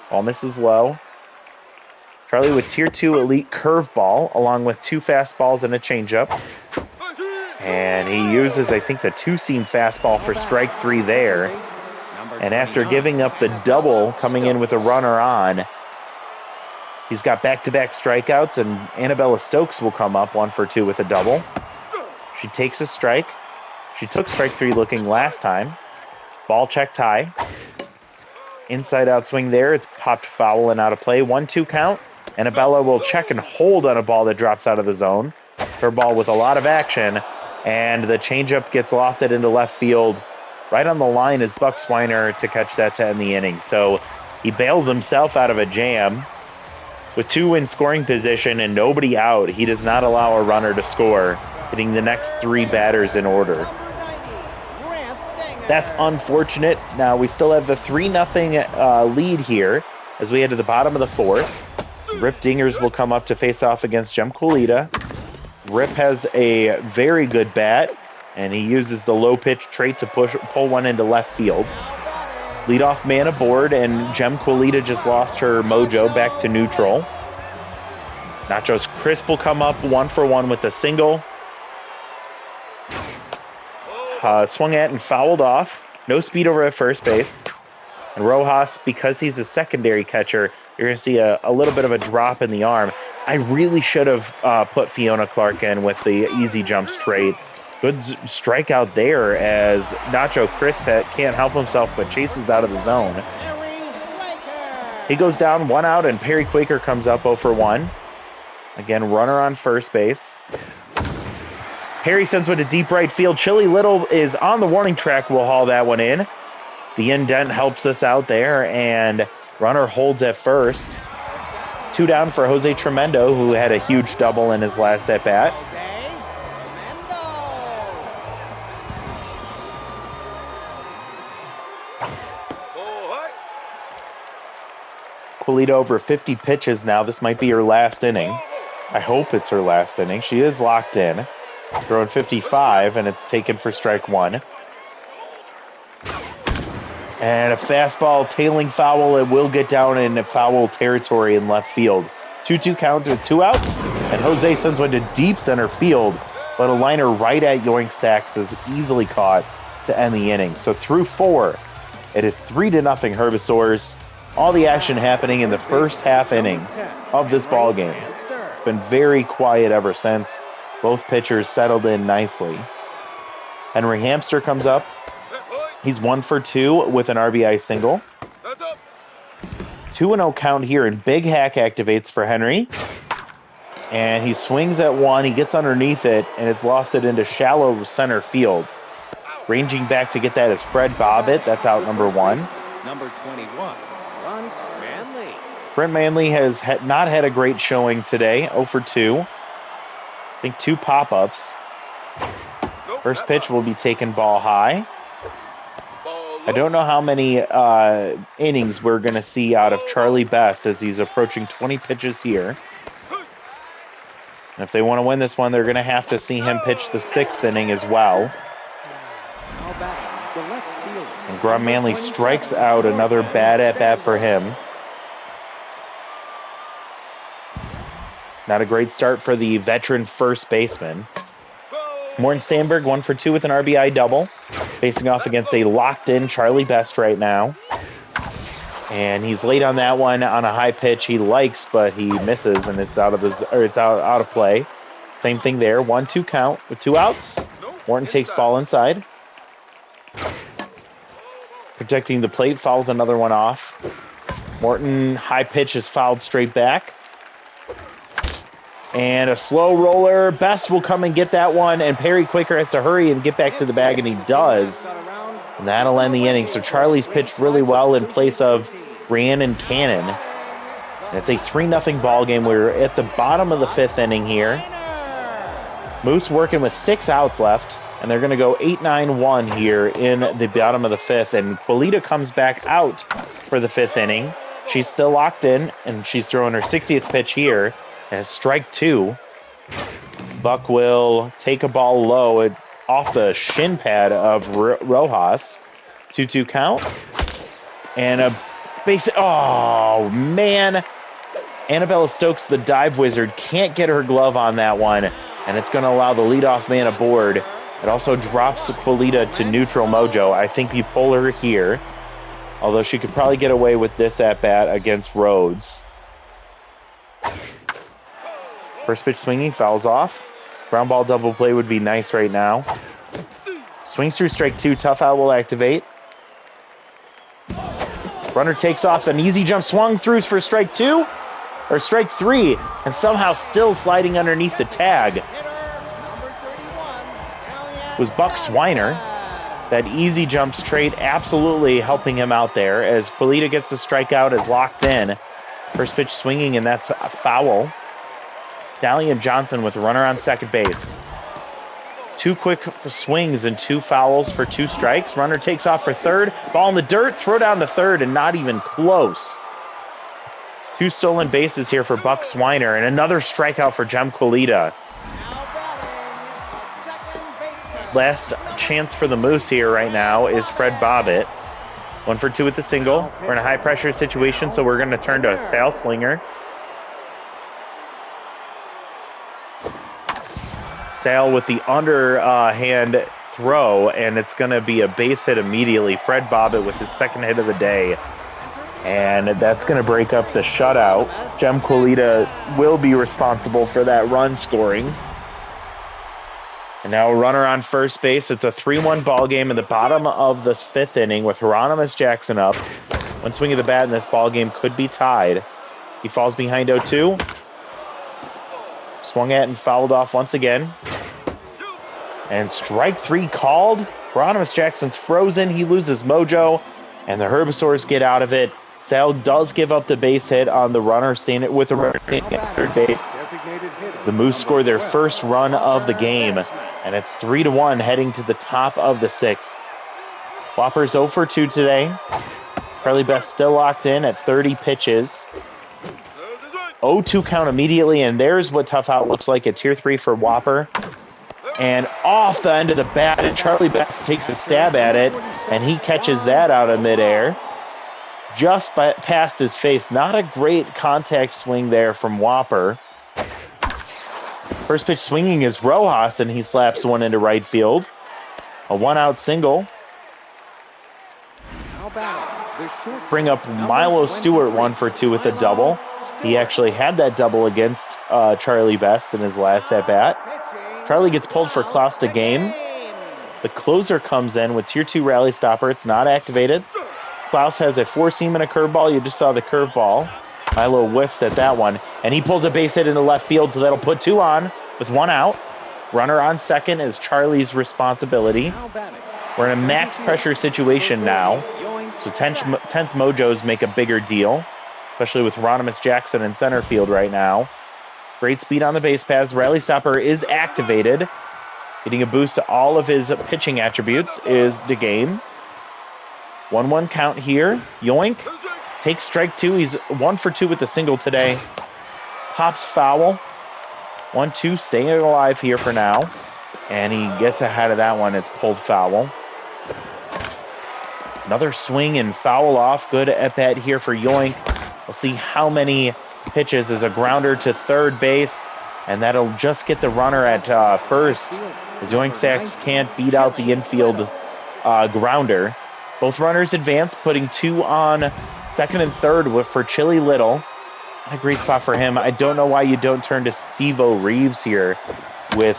Ball misses low. Charlie with tier 2 elite curveball, along with 2 fastballs and a changeup. And he uses, I think, the 2-seam fastball for strike 3 there. And after giving up the double, coming in with a runner on, he's got back-to-back strikeouts, and Annabella Stokes will come up 1 for 2 with a double. She takes a strike. She took strike 3 looking last time. Ball checked high. Inside out swing there. It's popped foul and out of play. 1-2 count. Annabella will check and hold on a ball that drops out of the zone. Her ball with a lot of action. And the changeup gets lofted into left field. Right on the line is Buck Swiner to catch that to end the inning. So he bails himself out of a jam. With 2 in scoring position and nobody out, he does not allow a runner to score, hitting the next 3 batters in order. That's unfortunate. Now we still have the 3-0 lead here as we head to the bottom of the 4th. Rip Dingers will come up to face off against Jem Quilita. Rip has a very good bat, and he uses the low pitch trait to pull one into left field. Leadoff man aboard, and Jem Quilita just lost her mojo back to neutral. Nacho's Crisp will come up 1-for-1 with a single. Swung at and fouled off. No speed over at first base. And Rojas, because he's a secondary catcher, you're going to see a little bit of a drop in the arm. I really should have put Fiona Clark in with the easy jump straight. Good strikeout there as Nacho Crisp can't help himself but chases out of the zone. He goes down 1 out, and Perry Quaker comes up 0-for-1. Again, runner on first base. Perry sends one to deep right field. Chili Little is on the warning track. We'll haul that one in. The indent helps us out there, and runner holds at first. 2 down for Jose Tremendo, who had a huge double in his last at-bat. Quilita over 50 pitches now. This might be her last inning. I hope it's her last inning. She is locked in. Throwing 55, and it's taken for strike 1. And a fastball tailing foul. It will get down in foul territory in left field. 2-2 count with 2 outs. And Jose sends one to deep center field. But a liner right at Yoink Sachs is easily caught to end the inning. So through 4, it is 3-0 Herbisaurs. All the action happening in the first half inning of this ball game. It's been very quiet ever since. Both pitchers settled in nicely. Henry Hamster comes up. He's 1-for-2 with an RBI single. 2-0 count here, and Big Hack activates for Henry. And he swings at 1. He gets underneath it, and it's lofted into shallow center field. Ranging back to get that is Fred Bobbitt. That's out number 1. Number 21. Manley. Brent Manley has not had a great showing today. 0-for-2. I think 2 pop-ups. First pitch will be taken ball high. I don't know how many innings we're going to see out of Charlie Best as he's approaching 20 pitches here. And if they want to win this one, they're going to have to see him pitch the 6th inning as well. And Grum Manley strikes out. Another bad at-bat for him. Not a great start for the veteran first baseman. Morton Stanberg 1-for-2 with an RBI double. Facing off against a locked-in Charlie Best right now. And he's late on that one on a high pitch he likes, but he misses, and it's out of play. Same thing there. 1-2 count with 2 outs. Morton takes ball inside. Protecting the plate, fouls another one off. Morton, high pitch is fouled straight back. And a slow roller. Best will come and get that one, and Perry Quaker has to hurry and get back to the bag, and he does. And that'll end the inning. So Charlie's pitched really well in place of Rhiannon Cannon. And it's a 3-0 ball game. We're at the bottom of the 5th inning here. Moose working with 6 outs left, and they're going to go 8-9-1 here in the bottom of the 5th. And Quilita comes back out for the 5th inning. She's still locked in, and she's throwing her 60th pitch here. And it's strike 2. Buck will take a ball low off the shin pad of Rojas. 2-2 count. And a base. Oh, man. Annabella Stokes, the dive wizard, can't get her glove on that one. And it's going to allow the leadoff man aboard. It also drops Quilita to neutral mojo. I think you pull her here. Although she could probably get away with this at-bat against Rhodes. First pitch swinging, fouls off. Ground ball double play would be nice right now. Swings through strike 2, tough out will activate. Runner takes off, an easy jump swung through for strike 2, or strike 3, and somehow still sliding underneath the tag. It was Buck Swiner. That easy jump straight absolutely helping him out there as Quilita gets the strikeout, is locked in. First pitch swinging, and that's a foul. Stallion Johnson with a runner on second base. 2 quick swings and 2 fouls for 2 strikes. Runner takes off for third. Ball in the dirt, throw down to third, and not even close. 2 stolen bases here for Buck Swiner, and another strikeout for Jem Quilita. Last chance for the Moose here right now is Fred Bobbitt. 1-for-2 with the single. We're in a high-pressure situation, so we're going to turn to a Sal Slinger. Sale with the underhand throw, and it's going to be a base hit immediately. Fred Bobbitt with his second hit of the day, and that's going to break up the shutout. Jem Quilita will be responsible for that run scoring. And now a runner on first base. It's a 3-1 ball game in the bottom of the fifth inning with Hieronymus Jackson up. One swing of the bat in this ball game could be tied. He falls behind 0-2. Swung at and fouled off once again. And strike 3 called. Hieronymus Jackson's frozen. He loses mojo. And the Herbisaurs get out of it. Sale does give up the base hit on the runner standing with the runner standing at third base. The Moose score their first run of the game, and it's 3-1 heading to the top of the sixth. Whopper's 0 for 2 today. Charlie Best still locked in at 30 pitches. 0-2 count immediately, and there's what tough out looks like at tier 3 for Whopper. And off the end of the bat, and Charlie Best takes a stab at it, and he catches that out of midair. Just past his face. Not a great contact swing there from Whopper. First pitch swinging is Rojas, and he slaps one into right field. A 1-out single. Bring up Milo Stewart 1 for 2 with a double. He actually had that double against Charlie Best in his last at-bat. Charlie gets pulled for Klaus to game. The closer comes in with tier 2 rally stopper. It's not activated. Klaus has a 4-seam and a curveball. You just saw the curveball. Milo whiffs at that one, and he pulls a base hit into left field, so that'll put 2 on with 1 out. Runner on second is Charlie's responsibility. We're in a max pressure situation now, so tense mojos make a bigger deal, especially with Hieronymus Jackson in center field right now. Great speed on the base paths. Rally stopper is activated. Getting a boost to all of his pitching attributes is the game. 1-1 count here. Yoink takes strike 2. He's 1 for 2 with a single today. Pops foul. 1-2, staying alive here for now. And he gets ahead of that one. It's pulled foul. Another swing and foul off. Good at bat here for Yoink. We'll see how many pitches as a grounder to third base. And that'll just get the runner at first, as Yoink Sacks can't beat out the infield grounder. Both runners advance, putting 2 on second and third for Chili Little. Not a great spot for him. I don't know why you don't turn to Steve-O Reeves here with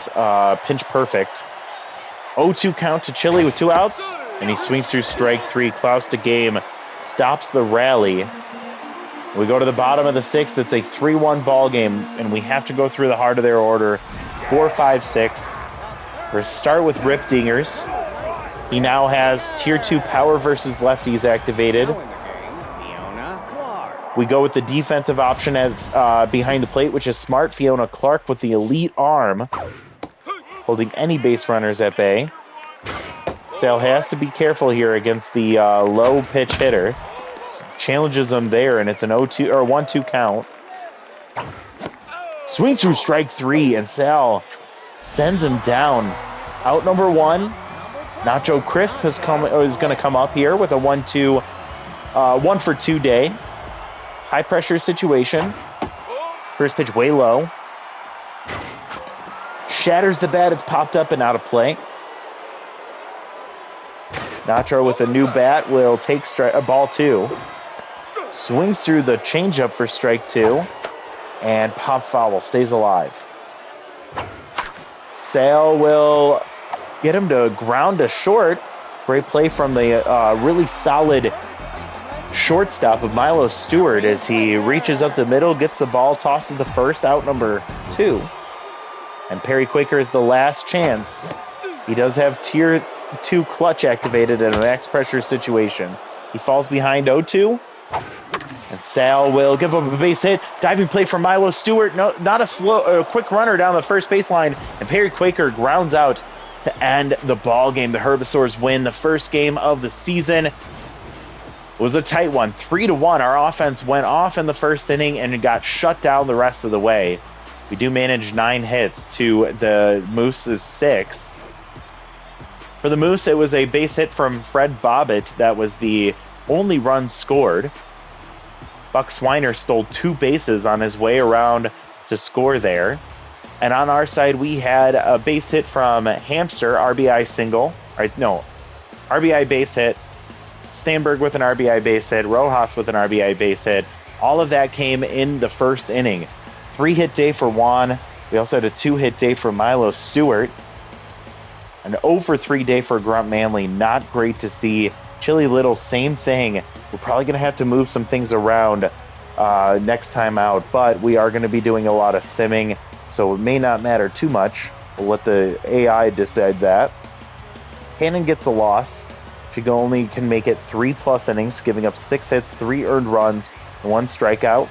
pinch perfect. 0-2 count to Chili with 2 outs, and he swings through strike 3. Klaus to game stops the rally. We go to the bottom of the sixth. It's a 3-1 ball game, and we have to go through the heart of their order. 4, 5, 6. We'll start with Rip Dingers. He now has tier 2 power versus lefties activated. We go with the defensive option at behind the plate, which is smart. Fiona Clark with the elite arm, holding any base runners at bay. Sale has to be careful here against the low pitch hitter. Challenges him there, and it's an 0-2 or 1-2 count. Swings through strike 3, and Sal sends him down. Out number 1. Nacho Crisp is going to come up here with a 1 for 2 day. High pressure situation. First pitch way low. Shatters the bat. It's popped up and out of play. Nacho with a new bat will take ball 2. Swings through the changeup for strike 2. And pop foul, stays alive. Sale will get him to ground to short. Great play from the really solid shortstop of Milo Stewart as he reaches up the middle, gets the ball, tosses the first, out number 2. And Perry Quaker is the last chance. He does have tier 2 clutch activated in a max pressure situation. He falls behind 0-2. And Sal will give up a base hit. Diving play from Milo Stewart. No, not a quick runner down the first baseline. And Perry Quaker grounds out to end the ball game. The Herbisaurs win the first game of the season. It was a tight one, 3-1. Our offense went off in the first inning and got shut down the rest of the way. We do manage 9 hits to the Moose's 6. For the Moose, it was a base hit from Fred Bobbitt that was the only run scored. Buck Swiner stole 2 bases on his way around to score there. And on our side, we had a base hit from Hamster, RBI single. Right? No, RBI base hit. Stanberg with an RBI base hit. Rojas with an RBI base hit. All of that came in the first inning. 3-hit day for Juan. We also had a 2-hit day for Milo Stewart. An 0-for-3 day for Grunt Manley. Not great to see. Chili Little, same thing. We're probably going to have to move some things around next time out, but we are going to be doing a lot of simming, so it may not matter too much. We'll let the AI decide that. Cannon gets the loss. She only can make it 3+ innings, giving up 6 hits, 3 earned runs, and 1 strikeout.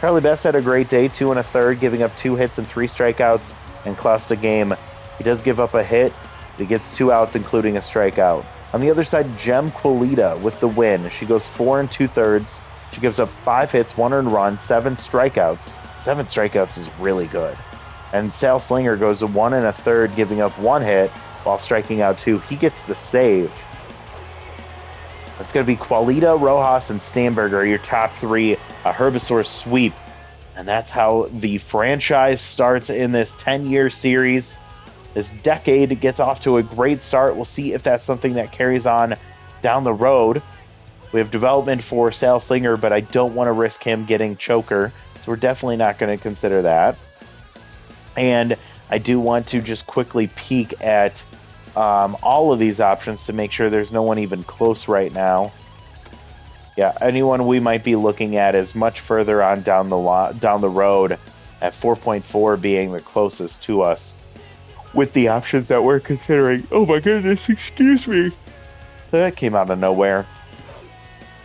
Charlie Best had a great day, 2 1/3, giving up 2 hits and 3 strikeouts, and cloused a game. He does give up a hit, but he gets 2 outs, including a strikeout. On the other side, Jem Quilita with the win. She goes 4 2/3. She gives up 5 hits, 1 earned run, 7 strikeouts. 7 strikeouts is really good. And Sal Slinger goes 1 1/3, giving up 1 hit while striking out 2. He gets the save. That's going to be Quilita, Rojas, and Stanberg are your top 3. A Herbisaurs sweep. And that's how the franchise starts in this 10-year series. This decade gets off to a great start. We'll see if that's something that carries on down the road. We have development for Sal Slinger, but I don't want to risk him getting choker, so we're definitely not going to consider that. And I do want to just quickly peek at all of these options to make sure there's no one even close right now. Yeah, anyone we might be looking at is much further on down the road, at 4.4 being the closest to us with the options that we're considering. Oh my goodness, excuse me. That came out of nowhere.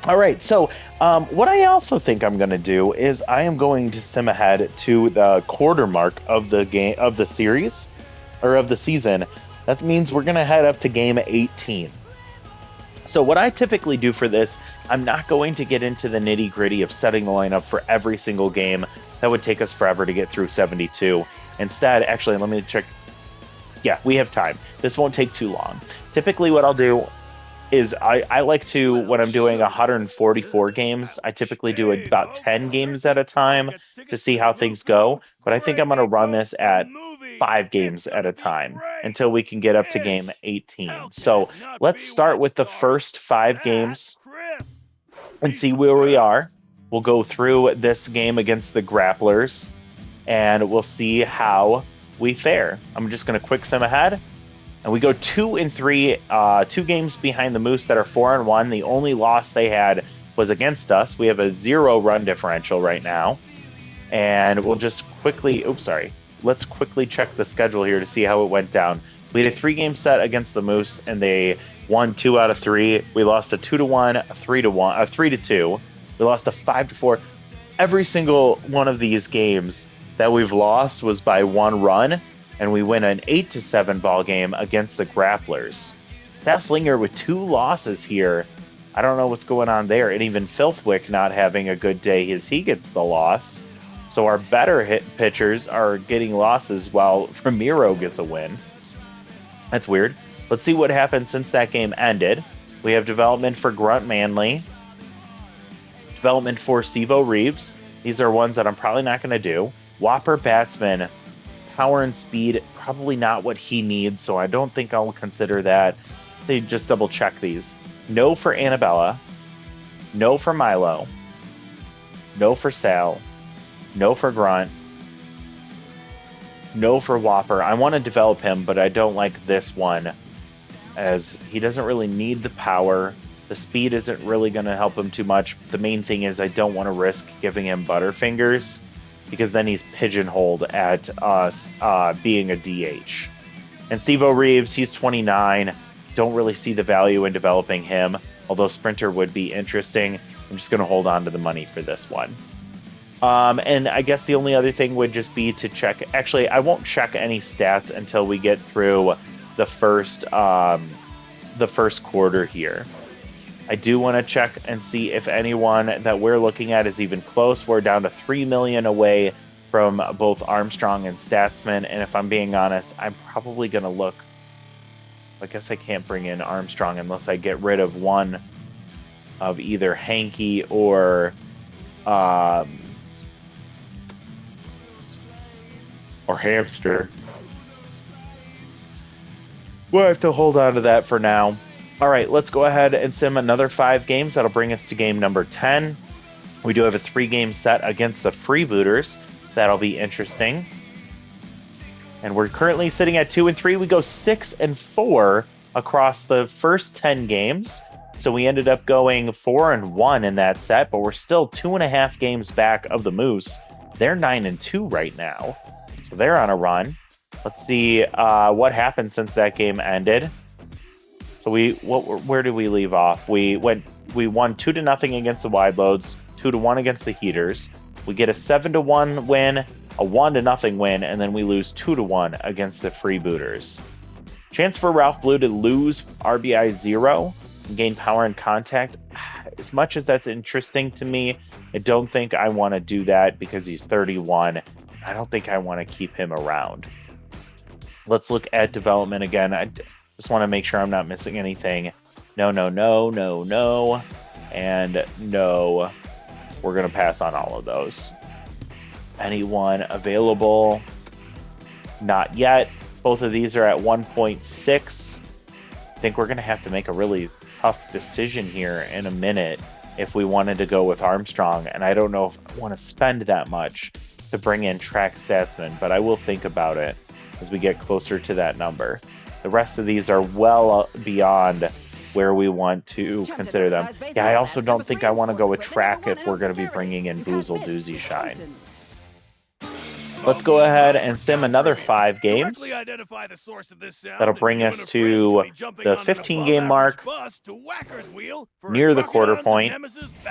All right, so what I also think I'm going to do is I am going to sim ahead to the quarter mark of the game, of the series, or of the season. That means we're going to head up to game 18. So what I typically do for this, I'm not going to get into the nitty gritty of setting the lineup for every single game. That would take us forever to get through 72. Instead, actually, let me check. Yeah, we have time. This won't take too long. Typically what I'll do is I like to, when I'm doing 144 games, I typically do about 10 games at a time to see how things go. But I think I'm going to run this at 5 games at a time until we can get up to game 18. So let's start with the first 5 games and see where we are. We'll go through this game against the Grapplers, and we'll see how we fare. I'm just going to quick sim ahead. And we go 2-3, 2 games behind the Moose that are 4-1. The only loss they had was against us. We have a 0-run differential right now. And we'll just quickly, let's quickly check the schedule here to see how it went down. We had a 3-game set against the Moose, and they won 2 out of 3. We lost a 2-1, a 3-1, a 3-2. We lost a 5-4. Every single one of these games that we've lost was by 1 run. And we win an 8-7 ball game against the Grapplers. Sal Slinger with 2 losses here. I don't know what's going on there. And even Filthwick not having a good day as he gets the loss. So our better hit pitchers are getting losses while Ramiro gets a win. That's weird. Let's see what happened since that game ended. We have development for Grunt Manley. Development for Stevo Reeves. These are ones that I'm probably not going to do. Whopper Batsman. Power and speed, probably not what he needs, so I don't think I'll consider that. They just double check these. No for Annabella. No for Milo. No for Sal. No for Grunt. No for Whopper. I want to develop him, but I don't like this one, as he doesn't really need the power. The speed isn't really going to help him too much. The main thing is I don't want to risk giving him Butterfingers, because then he's pigeonholed at us being a DH. And Stevo Reeves, he's 29. Don't really see the value in developing him, although Sprinter would be interesting. I'm just going to hold on to the money for this one. And I guess the only other thing would just be to check. Actually, I won't check any stats until we get through the first quarter here. I do want to check and see if anyone that we're looking at is even close. We're down to 3 million away from both Armstrong and Statsman. And if I'm being honest, I'm probably going to look. I guess I can't bring in Armstrong unless I get rid of one of either Hanky or Or hamster. We'll have to hold on to that for now. All right, let's go ahead and sim another 5 games. That'll bring us to game number 10. We do have a 3-game set against the freebooters. That'll be interesting. And we're currently sitting at 2 and 3. We go 6 and 4 across the first 10 games. So we ended up going 4 and 1 in that set, but we're still 2.5 games back of the Moose. They're 9 and 2 right now. So they're on a run. Let's see what happened since that game ended. So where did we leave off? We won 2-0 against the Wide Loads, 2-1 against the Heaters. We get a 7-1 win, a 1-0 win, and then we lose 2-1 against the Freebooters. Chance for Ralph Blue to lose RBI 0 and gain power and contact. As much as that's interesting to me, I don't think I want to do that because he's 31. I don't think I want to keep him around. Let's look at development again. I just want to make sure I'm not missing anything. No, no, no, no, no, and no. We're going to pass on all of those. Anyone available? Not yet. Both of these are at 1.6. I think we're going to have to make a really tough decision here in a minute if we wanted to go with Armstrong, and I don't know if I want to spend that much to bring in track statsman, but I will think about it as we get closer to that number. The rest of these are well beyond where we want to consider them. Yeah, I also don't think I want to go with track if we're going to be bringing in Boozle, Doozy, Shine. Let's go ahead and sim another 5 games. That'll bring us to the 15-game mark, near the quarter point.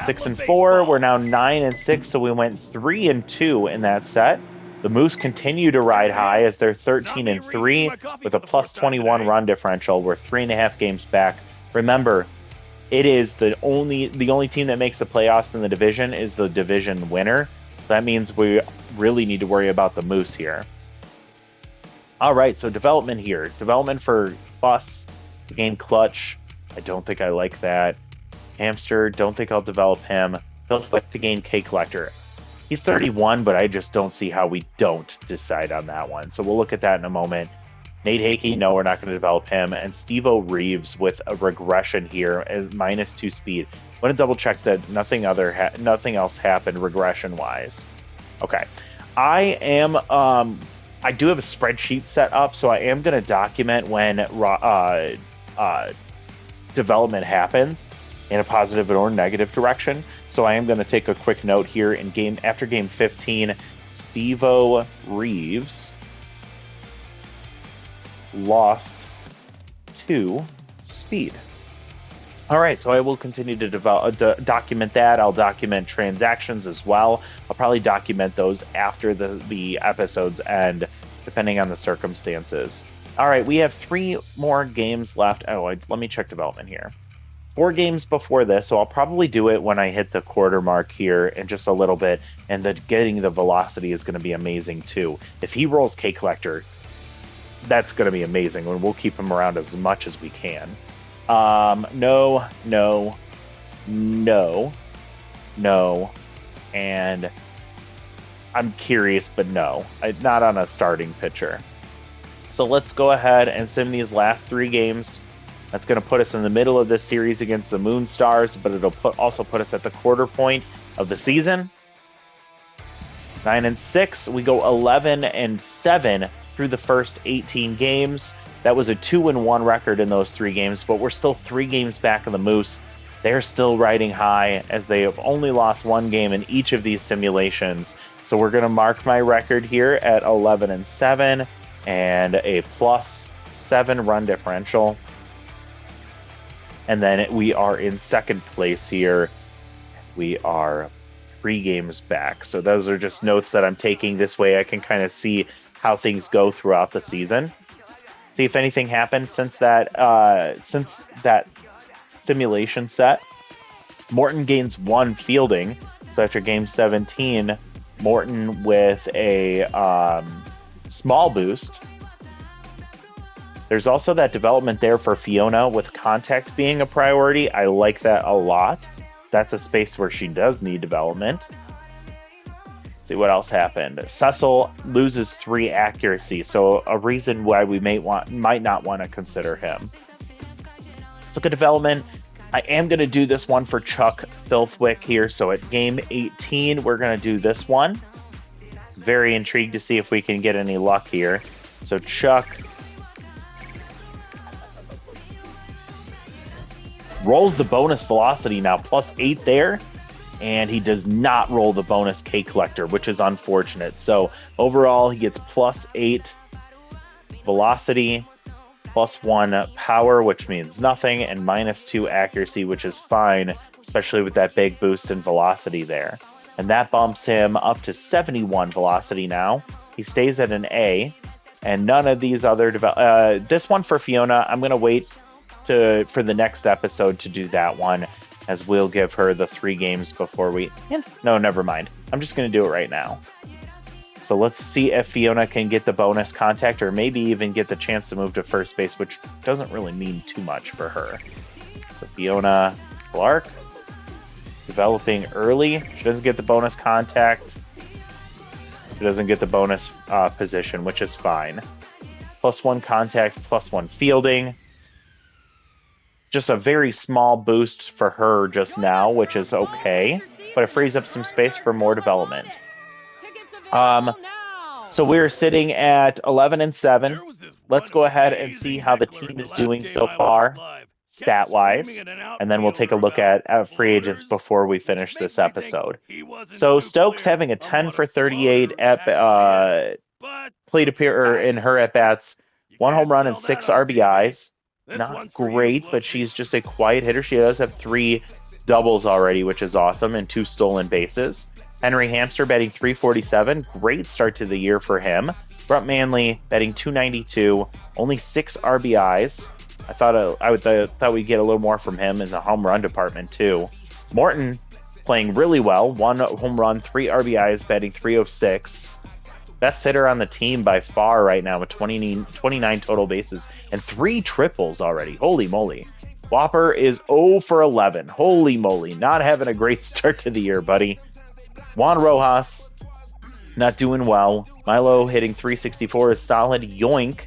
6 and 4. We're now 9 and 6, so we went 3 and 2 in that set. The Moose continue to ride high as they're 13 and 3 with a plus 21 run differential. We're 3.5 games back. Remember, it is the only team that makes the playoffs in the division is the division winner. That means we really need to worry about the Moose here. All right, so development here. Development for Bus to gain clutch. I don't think I like that. Hamster, don't think I'll develop him. Feels like to gain K Collector. He's 31, but I just don't see how we don't decide on that one. So we'll look at that in a moment. Nate Hakey, no, we're not going to develop him. And Steve-O Reeves with a regression here as -2 speed. I want to double check that nothing else happened regression-wise. Okay. I do have a spreadsheet set up, so I am going to document when development happens in a positive or negative direction. So I am going to take a quick note here after game 15, Steve-O Reeves lost 2 speed. All right, so I will continue to document that. I'll document transactions as well. I'll probably document those after the episodes end, depending on the circumstances. All right, we have 3 more games left. Let me check development here. 4 games before this, so I'll probably do it when I hit the quarter mark here in just a little bit, and getting the velocity is going to be amazing too. If he rolls K Collector, that's going to be amazing, and we'll keep him around as much as we can. No, no, no, no, and I'm curious, but no, not on a starting pitcher. So let's go ahead and sim these last 3 games. That's going to put us in the middle of this series against the Moonstars, but it'll also put us at the quarter point of the season. 9 and 6. We go 11 and 7 through the first 18 games. That was a 2-1 record in those 3 games, but we're still 3 games back of the Moose. They're still riding high as they have only lost 1 game in each of these simulations. So we're going to mark my record here at 11 and 7 and a plus 7 run differential. And then we are in second place here. We are 3 games back. So those are just notes that I'm taking. This way I can kind of see how things go throughout the season. See if anything happened since that simulation set. Morton gains 1 fielding. So after game 17, Morton with a small boost. There's also that development there for Fiona with contact being a priority. I like that a lot. That's a space where she does need development. See what else happened. Cecil loses 3 accuracy, so a reason why we might not want to consider him. Let's look at development. I am going to do this one for Chuck Filthwick here. So at game 18, we're going to do this one. Very intrigued to see if we can get any luck here. So Chuck rolls the bonus velocity now, +8 there. And he does not roll the bonus K Collector, which is unfortunate. So overall, he gets +8 velocity, +1 power, which means nothing, and -2 accuracy, which is fine, especially with that big boost in velocity there. And that bumps him up to 71 velocity now. He stays at an A, and none of these other this one for Fiona, I'm going to wait for the next episode to do that one, as we'll give her the 3 games before we... No, never mind. I'm just going to do it right now. So let's see if Fiona can get the bonus contact, or maybe even get the chance to move to first base, which doesn't really mean too much for her. So Fiona Clark, developing early. She doesn't get the bonus contact. She doesn't get the bonus position, which is fine. +1 contact, +1 fielding. Just a very small boost for her just now, which is okay, but it frees up some space for more development. So we're sitting at 11-7. Let's go ahead and see how the team is doing so far, stat-wise, and then we'll take a look at free agents before we finish this episode. So Stokes having a 10 for 38 at in her at-bats, 1 home run and 6 RBIs. Not great, but she's just a quiet hitter. She does have 3 doubles already, which is awesome, and 2 stolen bases. Henry Hamster batting .347. Great start to the year for him. Brett Manley batting .292. Only 6 RBIs. I thought we'd get a little more from him in the home run department too. Morton playing really well. 1 home run, 3 RBIs, batting .306. Best hitter on the team by far right now with 29 total bases and 3 triples already. Holy moly. Whopper is 0 for 11. Holy moly. Not having a great start to the year, buddy. Juan Rojas, not doing well. Milo hitting .364 is solid. Yoink,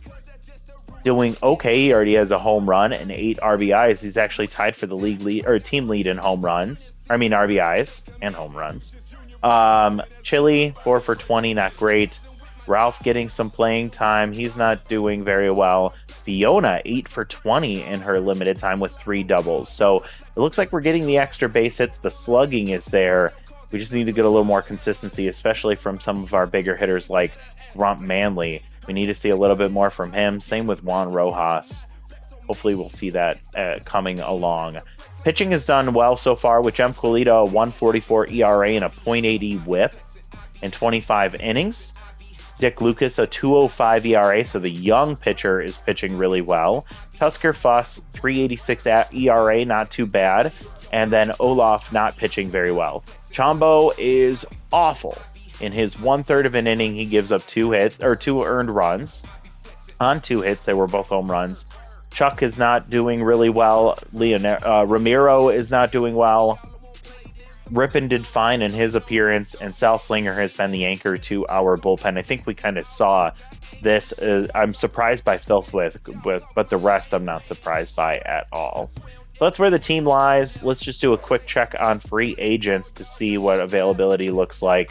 doing okay. He already has a home run and 8 RBIs. He's actually tied for the league lead or team lead in RBIs and home runs. Chili, 4 for 20, not great. Ralph getting some playing time. He's not doing very well. Fiona, 8 for 20 in her limited time with 3 doubles. So it looks like we're getting the extra base hits. The slugging is there. We just need to get a little more consistency, especially from some of our bigger hitters like Brett Manley. We need to see a little bit more from him. Same with Juan Rojas. Hopefully we'll see that coming along. Pitching has done well so far with Jem Colito, a 1.44 ERA and a .80 WHIP in 25 innings. Dick Lucas, a 2.05 ERA, so the young pitcher is pitching really well. Tusker Fuss, 3.86 ERA, not too bad. And then Olaf not pitching very well. Chombo is awful. In his 1/3 of an inning, he gives up 2 earned runs. On 2 hits, they were both home runs. Chuck is not doing really well. Ramiro is not doing well. Rippon did fine in his appearance, and Sal Slinger has been the anchor to our bullpen. I think we kind of saw this. I'm surprised by Filthwick, but the rest I'm not surprised by at all. So that's where the team lies. Let's just do a quick check on free agents to see what availability looks like.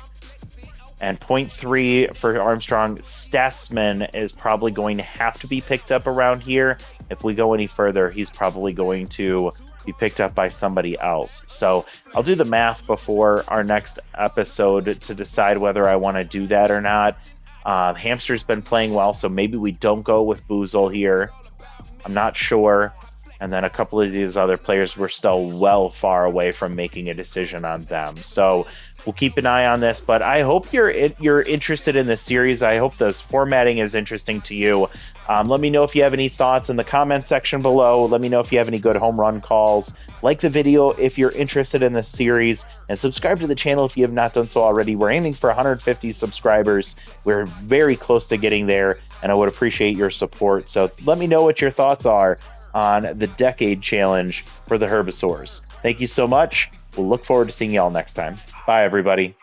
And 0.3 for Armstrong. Statsman is probably going to have to be picked up around here. If we go any further, he's probably going to be picked up by somebody else. So I'll do the math before our next episode to decide whether I want to do that or not. Hamster's been playing well, so maybe we don't go with Boozle here. I'm not sure. And then a couple of these other players, we're still well far away from making a decision on them. So we'll keep an eye on this, but I hope you're interested in this series. I hope this formatting is interesting to you. Let me know if you have any thoughts in the comment section below. Let me know if you have any good home run calls. Like the video if you're interested in this series, and subscribe to the channel if you have not done so already. We're aiming for 150 subscribers. We're very close to getting there, and I would appreciate your support. So let me know what your thoughts are on the Decade Challenge for the Herbisaurs. Thank you so much. We'll look forward to seeing y'all next time. Bye, everybody.